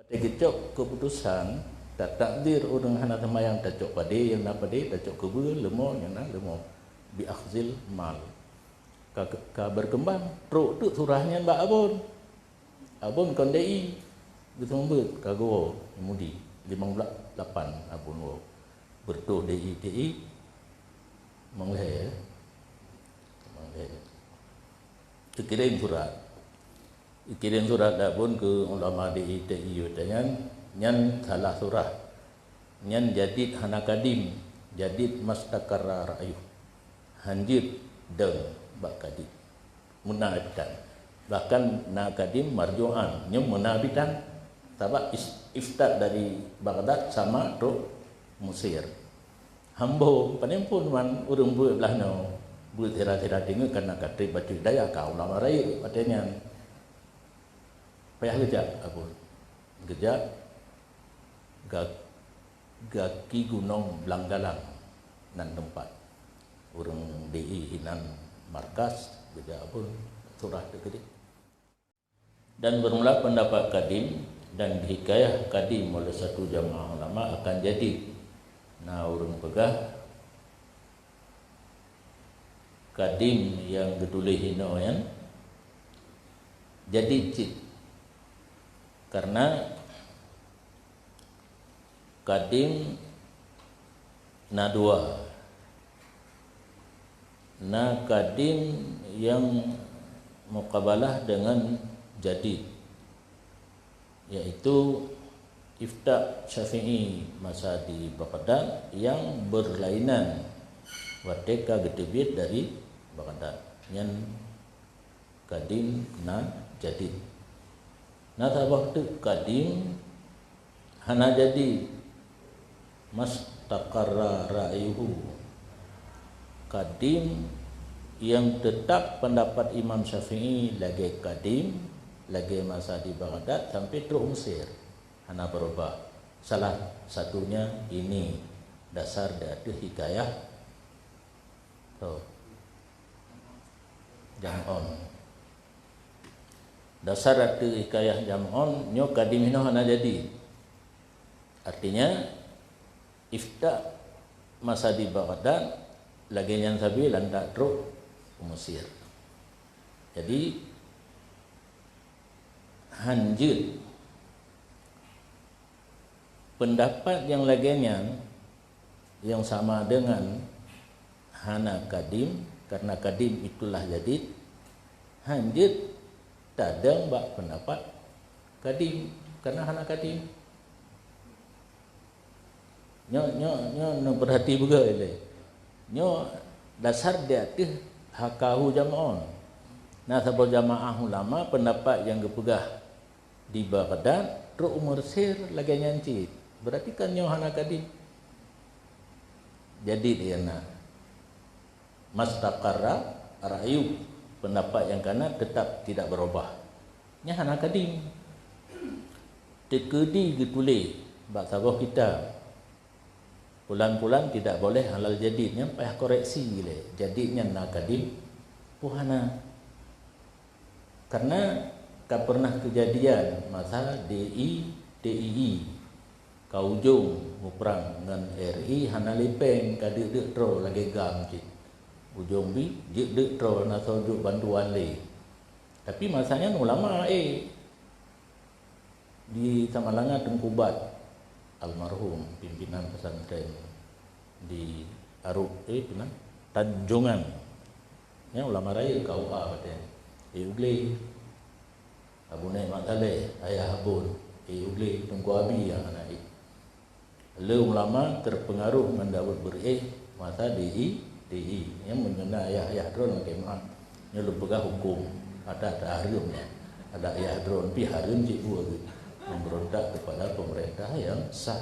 Kecok keputusan tak takdir orang hana temayang tacok pade yang nak pade tacok kebu lemo yang nak lemo bi akhzil mal ka berkembang truk tu surahnya mbak abon kondei betul bet kago mudi 58 abon wo bertuh DI menghe kirim surat dah pun ke ulama di TIU dengan nyan salah surah nyan jadid hana kadim jadid mastakara ra'yu hanjid deng bak kadim munabitan bahkan na kadim marjuan nyum munabitan sebab iftat dari Baghdad sama tu Mesir hambo panempun man urung buat belah no buat tera-tera dengar karena katri baca daya ka ulama raya katanya payah gejak apa? Gejak gaki gunung Belanggalang nan tempat orang DI hinan markas gejak apa surah dekat dan bermula pendapat kadim dan hikayah kadim oleh satu jamaah ulama akan jadi nah orang pegah kadim yang gedulih hino yang jadi cit karena kadim na dua na kadim yang muqabalah dengan jadid yaitu ifta Syafi'i masa di Baghdad yang berlainan wateka gedebit dari Baghdad yang kadim na jadid nah waktu kadim hana jadi mastaqarra ra'yuhu kadim yang tetap pendapat Imam Syafi'i lagi kadim lagi masa di Baghdad sampai terus Mesir hana berubah salah satunya ini dasar dari hikayah Jam'on dasar arti hikayah Jam'on nyo kadim hino hana jadi artinya ifta masa di Baghdad lagi yang sabi lantak truk Mesir jadi hanjut pendapat yang laginya yang sama dengan hana kadim karena kadim itulah jadi hanjut tadang bak pendapat kadim karena hana kadim nyo berhati juga ile nyo dasar dia tu hakahu jam'on nah sebab jamaah ulama pendapat yang gepegah di Baghdad terus Mesir lagi nyanci berarti kan nyo hana kadim jadi dia nak mastaqarra ra'yu pendapat yang kanan tetap tidak berubah. Nya hana kadim. Tekedi getule bak sabah kita. Pulang-pulang tidak boleh halal jadidnya payah koreksi le. Jadidnya na kadim puhana. Karena tak pernah kejadian masa DII kaujung perang dengan RI hana lepeng kadek-dek tro lagi gam cik. Ujung bi dek tro na sojuk bantuan le. Tapi masanya ulama di Tamalanga Tengkubat almarhum pimpinan pesantren di Aruk Tanjungan. Ya ulama raya KUA paten. Ugle Abu Naik Maktale ayah abun ugle Tengku Abi yang anak le ulama terpengaruh mendapat masa DI yang mengenai ayah drone kemah nya lembaga hukum ada ahlinya ada ayah drone pi hareun cikgu memberontak kepada pemerintah yang sah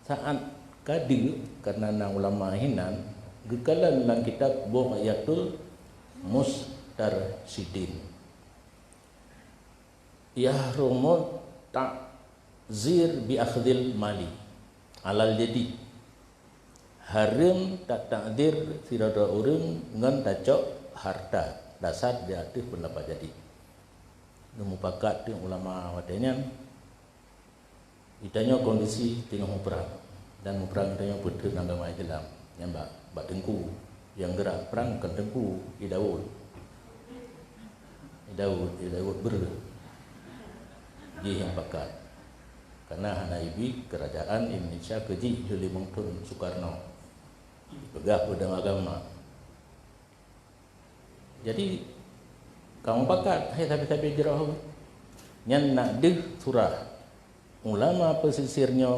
saat kadi karena nang ulama hinan gekalan dalam kitab Bughyatul Mustarsidin yahrumu ta'zir bi akhdhil mali alal jadi haram tak takdir sirada urang ngan tacok harta dasar di atas pendapat jadi nemu pakat ulama wadenya Itanya kondisi tengah perang dan perang itanya betul agama Islam yang bak tengku yang gerak perang kan tengku Daud ber yang pakat karena hanaibi kerajaan Indonesia keji Juli Mungtun Soekarno pegah pedang agama. Jadi kamu pakat hai tapi jerah nyan nak deh surah ulama pesisirnya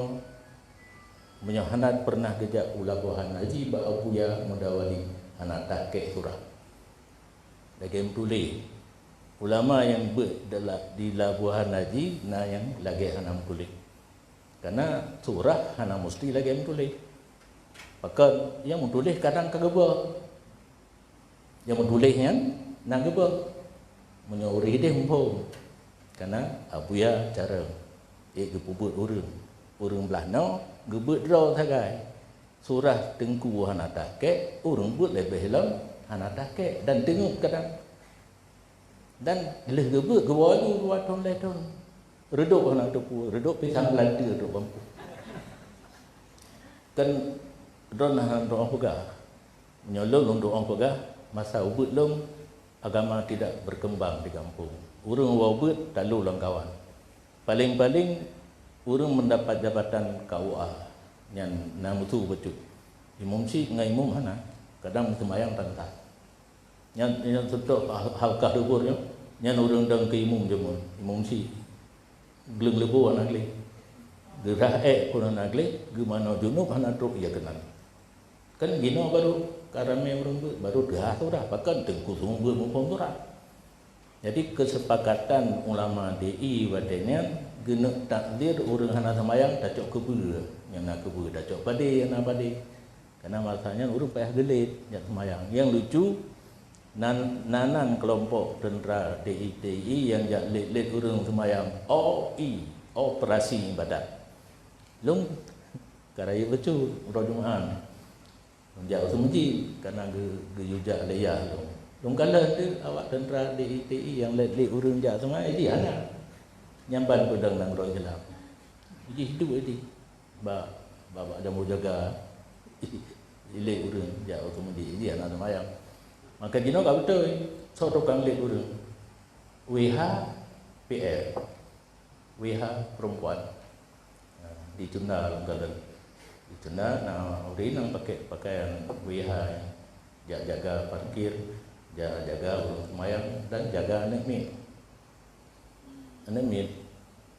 menyohanat pernah gejak ulabuhan haji ba abuya mudawali anak takek surah lagi tulis ulama yang di labuhan haji na yang lagi hanam tulis karena surah hana mesti lagi tulis maka yang tulis kadang kageba yang tulisnya nang geba menyuri deh mumpung karena abuya cara gebut urang belah no gebut draw sagai surah tengku hana takek urang but lebih lam hana takek dan tengok kadang dan leh gebut gewalu dua ton leton reduk hana tepu reduk pisang belanda reduk bambu kan don hana doang pegah menyolong doang pegah masa ubut long agama tidak berkembang di kampung urang wabut tak lu kawan paling-paling urang mendapat jabatan KUA yang nama tu betul imam si ngai imam hana kadang sembahyang tantang yang tentu halkah duburnya yang urang dang ke imam jemun imam si geleng lebu anak le gerah pun anak le gimana junub hana truk ya kenal kan gino baru karame urang baru dah tu dah pakan tengku sumber mumpung tu dah. Jadi kesepakatan ulama DI wadenya gena takdir urang hana semayang dacok kebu yang nak kebu dacok pade yang nak pade karena masanya urang payah gelit yang semayang yang lucu nanan kelompok tentera DI yang jak let urang semayang OI operasi ibadat long karaya betul rojumaan jak semuji karena ge yujak leyah long kala tu awak tentera DITI yang let urang jak semua ini ada nyamban pedang nang roh gelap. Jadi hidup ini ba ada mau jaga let urang jak kemudian ini anak semayang. Maka dino ka betul so tukang let urang. WHPL WH perempuan di Cunda kala di Cunda nah urin nang pakai pakaian WH jaga parkir jaga urang semayang dan jaga anak mi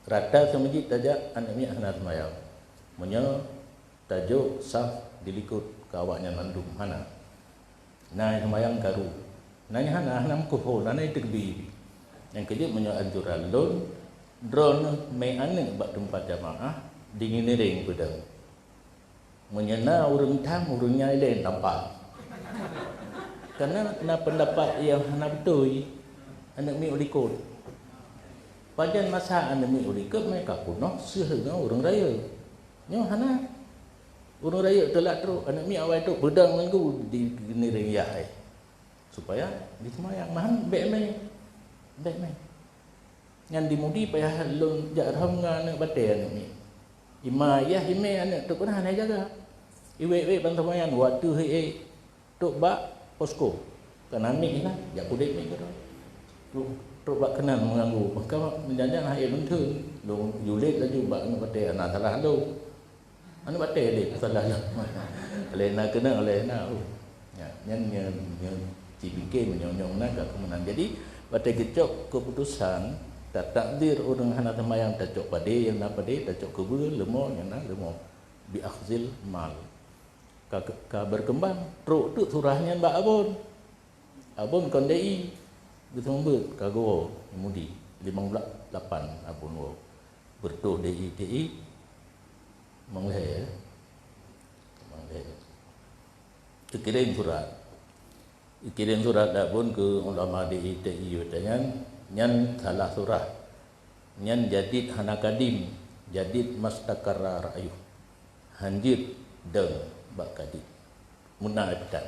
rata semajit tajak anak mi hana semayang menyo tajuk saf dilikut kawaknya mandum hana nah semayang karu nanya hana kuhol nanya terbi yang kedua menyo anjuran lon drone me anek bak tempat jamaah dingin ring pedang menyena urang tam urangnya lain tampak karena na pendapat yang hana betul anak mi ulikut pada masa anak mi ulikut mereka kuno sehingga orang raya nyo hana orang raya telak teruk anak mi awal tu pedang minggu di geniring yai supaya di semayang mahan baik main yang dimudi payah lon jarham ngana bate anak mi imayah ime anak tu kuna hana jaga iwe bantuan waktu he tu bak posko karena ni lah jak kudet ni kata tu bak kenal mengganggu maka menjanjang hai mentun lu yulit laju bak anu bate ana salah lu anu bate dik salah lena kena lena ya nyen cibike menyonyong naga kemenang jadi bate gecok keputusan tak takdir urang hana semayang dacok pade yang na pade dacok kebu lemo yang na lemo bi akhzil mal ka berkembang truk tu surahnya mbak abon kondei betul kago mudi 58 abon wo bertuh DI mengleh kirim surat abon ke ulama DI katanya nyan salah surah nyan jadid hana kadim jadid mastakara ra'yu hanjit deng bakadi munabitan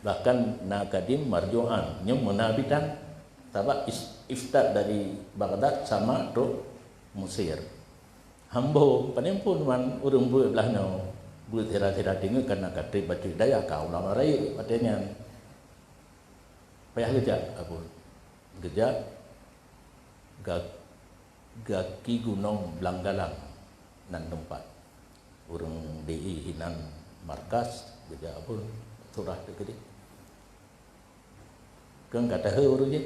bahkan nakadim marjuan nyum munabitan sabab iftat dari Baghdad sama do Mesir Hambo pun man urung buat belahnya buat tera-tera tinggal karena kata baca daya kau lama raya katanya payah gejak apa gejak gaki gunung Belanggalang nan tempat urang DI hinan markas gejak apa surah dekat kan kata he urang je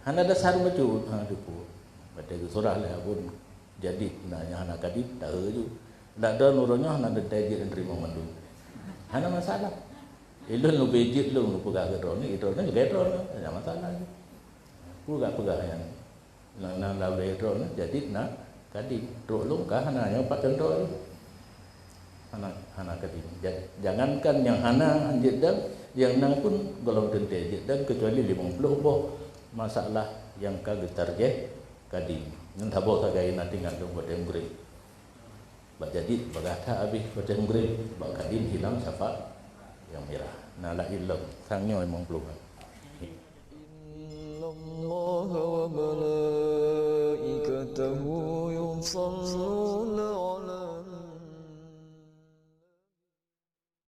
hana dasar maju ha depu pada surah lah pun jadi nanya anak kadip tak ju ndak ada nurunnya hana ada tajir nerima mandu hana masalah ilun lu bejit lu pegah ke drone itu drone juga drone ada masalah ku gak pegah yang nang lalu drone jadi nak kadip drone lu kah hana nya 4 contoh hana kadip jangankan yang hana anjir dan yang nang pun golong tajir dan kecuali 50 boh masalah yang kagetar je kadip yang tabo sagai nanti ngandung badan grey. Jadi bagata habis badan grey, bak kadim hilang syafa yang merah. Nala ilm sangnya memang peluang. Innallaha wa malaikatahu yusalluna